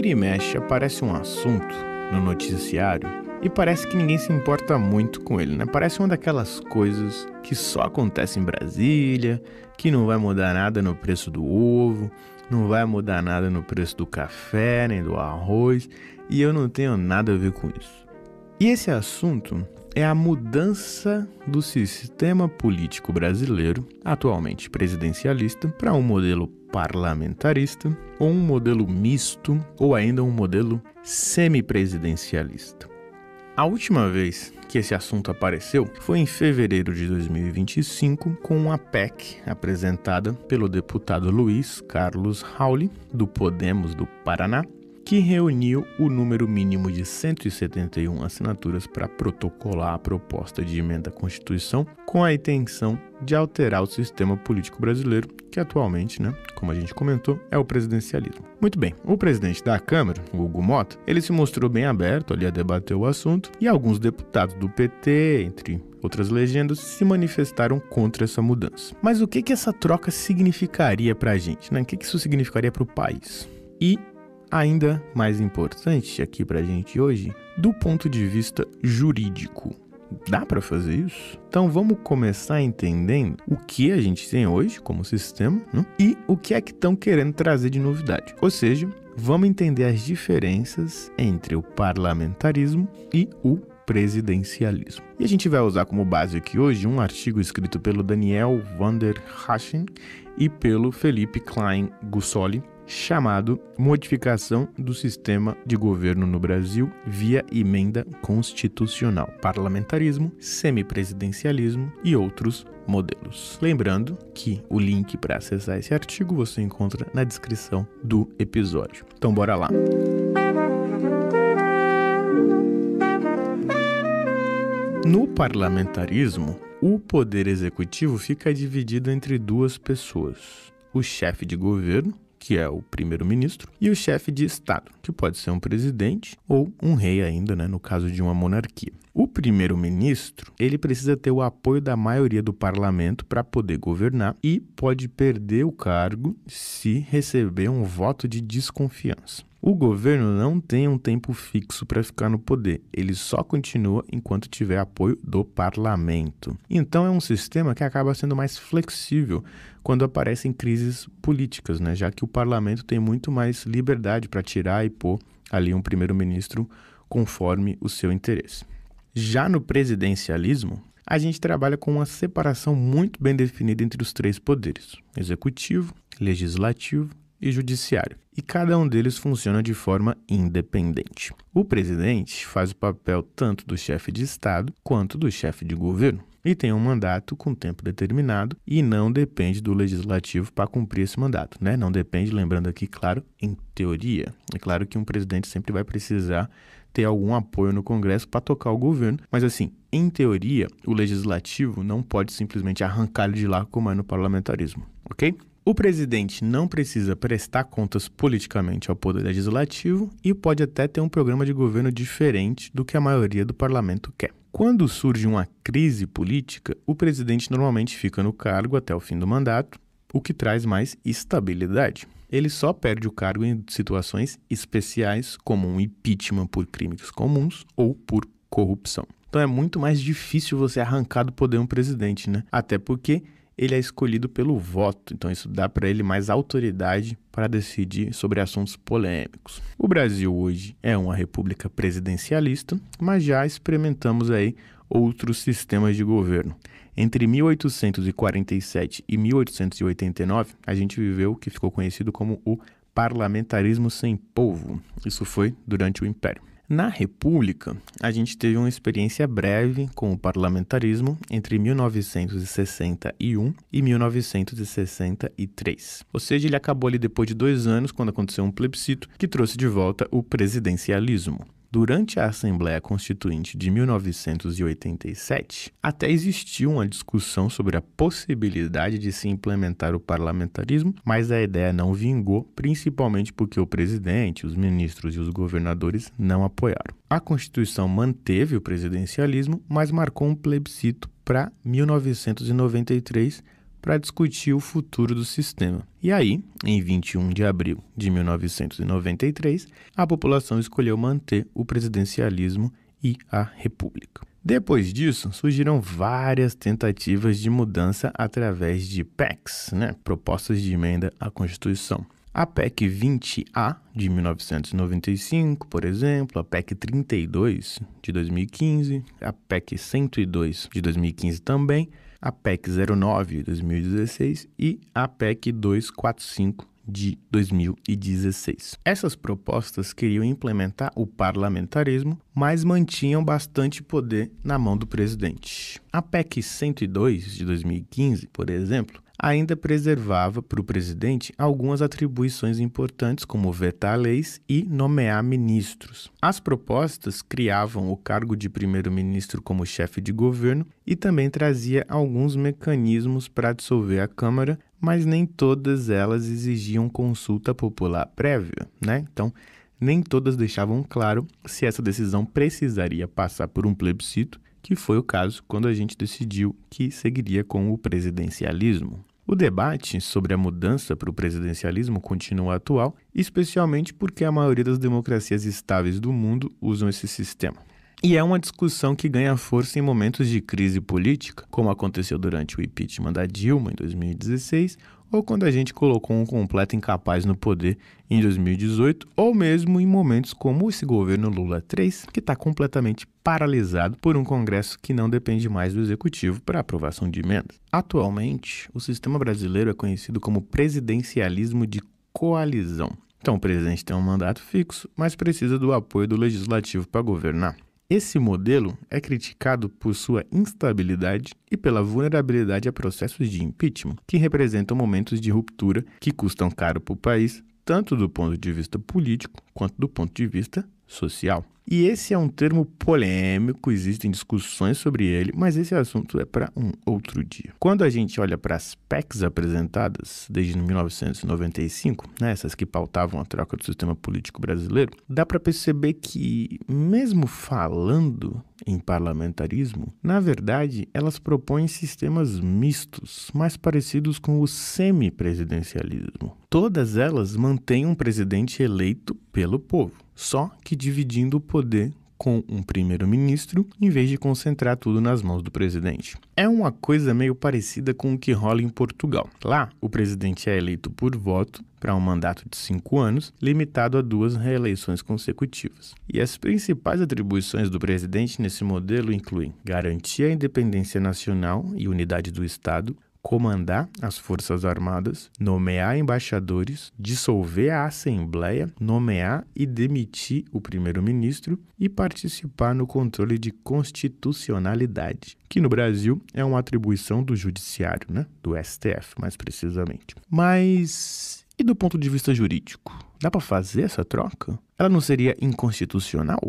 Vira e mexe aparece um assunto no noticiário e parece que ninguém se importa muito com ele, né? Parece uma daquelas coisas que só acontece em Brasília, que não vai mudar nada no preço do ovo, não vai mudar nada no preço do café, nem do arroz, e eu não tenho nada a ver com isso. E esse assunto é a mudança do sistema político brasileiro, atualmente presidencialista, para um modelo parlamentarista, ou um modelo misto, ou ainda um modelo semipresidencialista. A última vez que esse assunto apareceu foi em fevereiro de 2025, com uma PEC apresentada pelo deputado Luiz Carlos Rauli, do Podemos do Paraná, que reuniu o número mínimo de 171 assinaturas para protocolar a proposta de emenda à Constituição com a intenção de alterar o sistema político brasileiro, que atualmente, como a gente comentou, é o presidencialismo. Muito bem, o presidente da Câmara, o Hugo Mota, ele se mostrou bem aberto ali a debater o assunto e alguns deputados do PT, entre outras legendas, se manifestaram contra essa mudança. Mas o que essa troca significaria para a gente? O que isso significaria para o país? E ainda mais importante aqui pra gente hoje, do ponto de vista jurídico. Dá pra fazer isso? Então vamos começar entendendo o que a gente tem hoje como sistema, e o que é que estão querendo trazer de novidade. Ou seja, vamos entender as diferenças entre o parlamentarismo e o presidencialismo. E a gente vai usar como base aqui hoje um artigo escrito pelo Daniel van der Haschen e pelo Felipe Klein Gussoli, chamado Modificação do Sistema de Governo no Brasil via Emenda Constitucional, Parlamentarismo, Semipresidencialismo e outros modelos. Lembrando que o link para acessar esse artigo você encontra na descrição do episódio. Então bora lá! No parlamentarismo, o poder executivo fica dividido entre duas pessoas: o chefe de governo, que é o primeiro-ministro, e o chefe de Estado, que pode ser um presidente ou um rei ainda, no caso de uma monarquia. O primeiro-ministro, ele precisa ter o apoio da maioria do parlamento para poder governar e pode perder o cargo se receber um voto de desconfiança. O governo não tem um tempo fixo para ficar no poder, ele só continua enquanto tiver apoio do parlamento. Então é um sistema que acaba sendo mais flexível quando aparecem crises políticas, já que o parlamento tem muito mais liberdade para tirar e pôr ali um primeiro-ministro conforme o seu interesse. Já no presidencialismo, a gente trabalha com uma separação muito bem definida entre os três poderes: executivo, legislativo e judiciário, e cada um deles funciona de forma independente. O presidente faz o papel tanto do chefe de Estado quanto do chefe de governo, e tem um mandato com tempo determinado e não depende do legislativo para cumprir esse mandato, Não depende, lembrando aqui, claro, em teoria. É claro que um presidente sempre vai precisar ter algum apoio no Congresso para tocar o governo, mas assim, em teoria, o legislativo não pode simplesmente arrancar ele de lá como é no parlamentarismo, ok? O presidente não precisa prestar contas politicamente ao poder legislativo e pode até ter um programa de governo diferente do que a maioria do parlamento quer. Quando surge uma crise política, o presidente normalmente fica no cargo até o fim do mandato, o que traz mais estabilidade. Ele só perde o cargo em situações especiais, como um impeachment por crimes comuns ou por corrupção. Então é muito mais difícil você arrancar do poder um presidente, Até porque ele é escolhido pelo voto, então isso dá para ele mais autoridade para decidir sobre assuntos polêmicos. O Brasil hoje é uma república presidencialista, mas já experimentamos aí outros sistemas de governo. Entre 1847 e 1889, a gente viveu o que ficou conhecido como o parlamentarismo sem povo. Isso foi durante o Império. Na República, a gente teve uma experiência breve com o parlamentarismo entre 1961 e 1963. Ou seja, ele acabou ali depois de 2 anos, quando aconteceu um plebiscito que trouxe de volta o presidencialismo. Durante a Assembleia Constituinte de 1987, até existiu uma discussão sobre a possibilidade de se implementar o parlamentarismo, mas a ideia não vingou, principalmente porque o presidente, os ministros e os governadores não apoiaram. A Constituição manteve o presidencialismo, mas marcou um plebiscito para 1993 para discutir o futuro do sistema. E aí, em 21 de abril de 1993, a população escolheu manter o presidencialismo e a república. Depois disso, surgiram várias tentativas de mudança através de PECs, propostas de emenda à Constituição. A PEC 20A, de 1995, por exemplo, a PEC 32, de 2015, a PEC 102, de 2015 também, a PEC 09, de 2016 e a PEC 245, de 2016. Essas propostas queriam implementar o parlamentarismo, mas mantinham bastante poder na mão do presidente. A PEC 102, de 2015, por exemplo, ainda preservava para o presidente algumas atribuições importantes, como vetar leis e nomear ministros. As propostas criavam o cargo de primeiro-ministro como chefe de governo e também trazia alguns mecanismos para dissolver a Câmara, mas nem todas elas exigiam consulta popular prévia, Então, nem todas deixavam claro se essa decisão precisaria passar por um plebiscito, que foi o caso quando a gente decidiu que seguiria com o presidencialismo. O debate sobre a mudança para o presidencialismo continua atual, especialmente porque a maioria das democracias estáveis do mundo usam esse sistema. E é uma discussão que ganha força em momentos de crise política, como aconteceu durante o impeachment da Dilma em 2016, ou quando a gente colocou um completo incapaz no poder em 2018, ou mesmo em momentos como esse governo Lula 3, que está completamente paralisado por um Congresso que não depende mais do Executivo para aprovação de emendas. Atualmente, o sistema brasileiro é conhecido como presidencialismo de coalizão. Então, o presidente tem um mandato fixo, mas precisa do apoio do Legislativo para governar. Esse modelo é criticado por sua instabilidade e pela vulnerabilidade a processos de impeachment, que representam momentos de ruptura que custam caro para o país, tanto do ponto de vista político quanto do ponto de vista social. E esse é um termo polêmico, existem discussões sobre ele, mas esse assunto é para um outro dia. Quando a gente olha para as PECs apresentadas desde 1995, essas que pautavam a troca do sistema político brasileiro, dá para perceber que, mesmo falando em parlamentarismo, na verdade elas propõem sistemas mistos, mais parecidos com o semipresidencialismo. Todas elas mantêm um presidente eleito pelo povo, só que dividindo o poder com um primeiro-ministro, em vez de concentrar tudo nas mãos do presidente. É uma coisa meio parecida com o que rola em Portugal. Lá, o presidente é eleito por voto para um mandato de 5 anos, limitado a 2 reeleições consecutivas. E as principais atribuições do presidente nesse modelo incluem garantir a independência nacional e unidade do Estado, comandar as Forças Armadas, nomear embaixadores, dissolver a Assembleia, nomear e demitir o primeiro-ministro e participar no controle de constitucionalidade, que no Brasil é uma atribuição do Judiciário, do STF, mais precisamente. Mas e do ponto de vista jurídico? Dá para fazer essa troca? Ela não seria inconstitucional?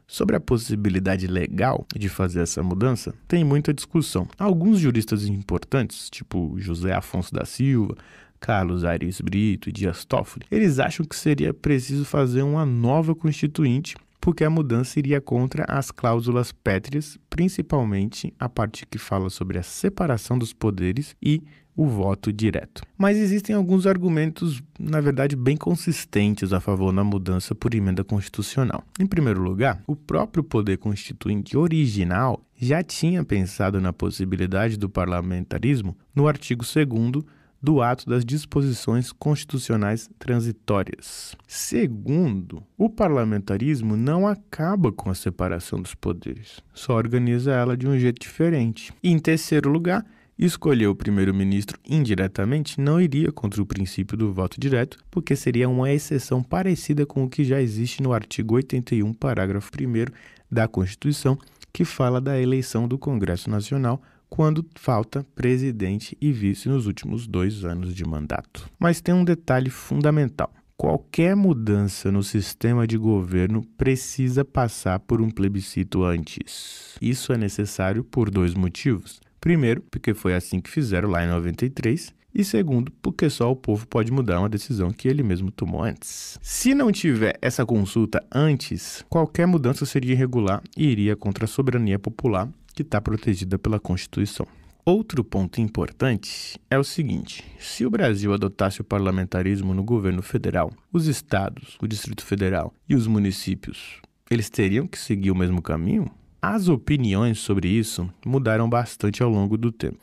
Sobre a possibilidade legal de fazer essa mudança, tem muita discussão. Alguns juristas importantes, tipo José Afonso da Silva, Carlos Aires Brito e Dias Toffoli, eles acham que seria preciso fazer uma nova constituinte, porque a mudança iria contra as cláusulas pétreas, principalmente a parte que fala sobre a separação dos poderes e o voto direto. Mas existem alguns argumentos, na verdade, bem consistentes a favor da mudança por emenda constitucional. Em primeiro lugar, o próprio poder constituinte original já tinha pensado na possibilidade do parlamentarismo no artigo 2º do ato das disposições constitucionais transitórias. Segundo, o parlamentarismo não acaba com a separação dos poderes, só organiza ela de um jeito diferente. E, em terceiro lugar, escolher o primeiro-ministro indiretamente não iria contra o princípio do voto direto, porque seria uma exceção parecida com o que já existe no artigo 81, parágrafo 1º da Constituição, que fala da eleição do Congresso Nacional quando falta presidente e vice nos últimos 2 anos de mandato. Mas tem um detalhe fundamental. Qualquer mudança no sistema de governo precisa passar por um plebiscito antes. Isso é necessário por 2 motivos. Primeiro, porque foi assim que fizeram lá em 93. E segundo, porque só o povo pode mudar uma decisão que ele mesmo tomou antes. Se não tiver essa consulta antes, qualquer mudança seria irregular e iria contra a soberania popular, que está protegida pela Constituição. Outro ponto importante é o seguinte: se o Brasil adotasse o parlamentarismo no governo federal, os estados, o Distrito Federal e os municípios, eles teriam que seguir o mesmo caminho? As opiniões sobre isso mudaram bastante ao longo do tempo.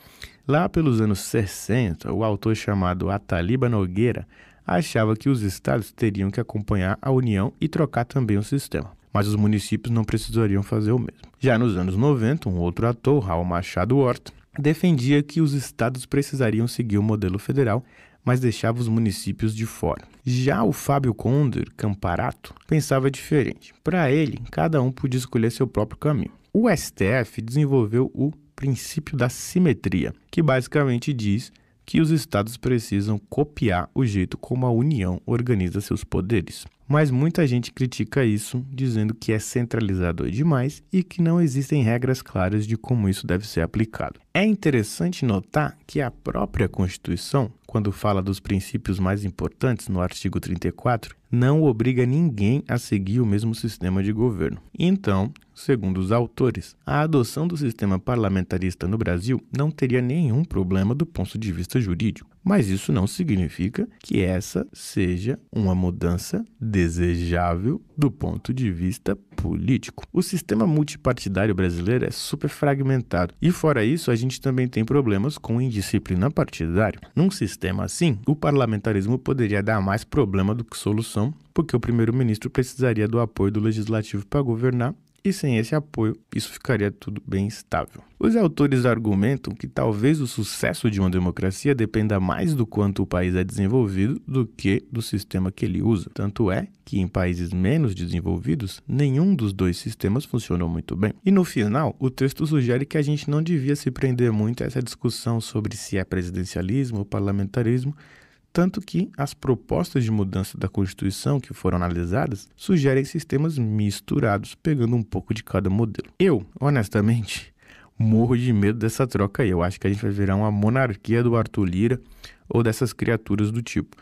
Lá pelos anos 60, o autor chamado Ataliba Nogueira achava que os estados teriam que acompanhar a União e trocar também o sistema, mas os municípios não precisariam fazer o mesmo. Já nos anos 90, um outro ator, Raul Machado Horta, defendia que os estados precisariam seguir o modelo federal, mas deixava os municípios de fora. Já o Fábio Conder Camparato pensava diferente. Para ele, cada um podia escolher seu próprio caminho. O STF desenvolveu o princípio da simetria, que basicamente diz que os estados precisam copiar o jeito como a União organiza seus poderes. Mas muita gente critica isso, dizendo que é centralizador demais e que não existem regras claras de como isso deve ser aplicado. É interessante notar que a própria Constituição, quando fala dos princípios mais importantes no artigo 34, não obriga ninguém a seguir o mesmo sistema de governo. Então, segundo os autores, a adoção do sistema parlamentarista no Brasil não teria nenhum problema do ponto de vista jurídico. Mas isso não significa que essa seja uma mudança desejável do ponto de vista político. O sistema multipartidário brasileiro é super fragmentado e, fora isso, a gente também tem problemas com indisciplina partidária. Num sistema assim, o parlamentarismo poderia dar mais problema do que solução, porque o primeiro-ministro precisaria do apoio do legislativo para governar, e sem esse apoio, isso ficaria tudo bem estável. Os autores argumentam que talvez o sucesso de uma democracia dependa mais do quanto o país é desenvolvido do que do sistema que ele usa. Tanto é que em países menos desenvolvidos, nenhum dos dois sistemas funcionou muito bem. E no final, o texto sugere que a gente não devia se prender muito a essa discussão sobre se é presidencialismo ou parlamentarismo, tanto que as propostas de mudança da Constituição que foram analisadas sugerem sistemas misturados, pegando um pouco de cada modelo. Eu, honestamente, morro de medo dessa troca aí. Eu acho que a gente vai virar uma monarquia do Arthur Lira ou dessas criaturas do tipo.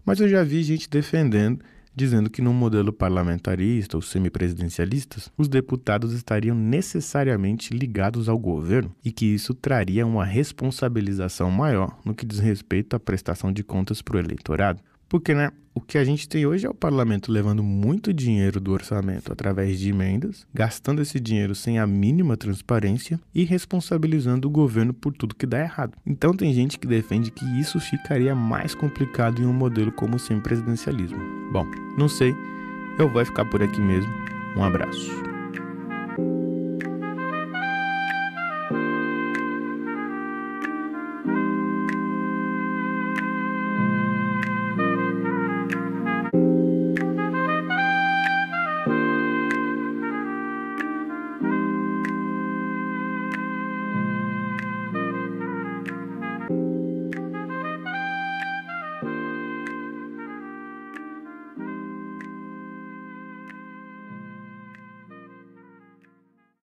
Mas eu já vi gente defendendo, dizendo que num modelo parlamentarista ou semipresidencialistas, os deputados estariam necessariamente ligados ao governo e que isso traria uma responsabilização maior no que diz respeito à prestação de contas para o eleitorado. Porque, o que a gente tem hoje é o parlamento levando muito dinheiro do orçamento através de emendas, gastando esse dinheiro sem a mínima transparência e responsabilizando o governo por tudo que dá errado. Então tem gente que defende que isso ficaria mais complicado em um modelo como o semipresidencialismo. Bom, não sei, eu vou ficar por aqui mesmo. Um abraço.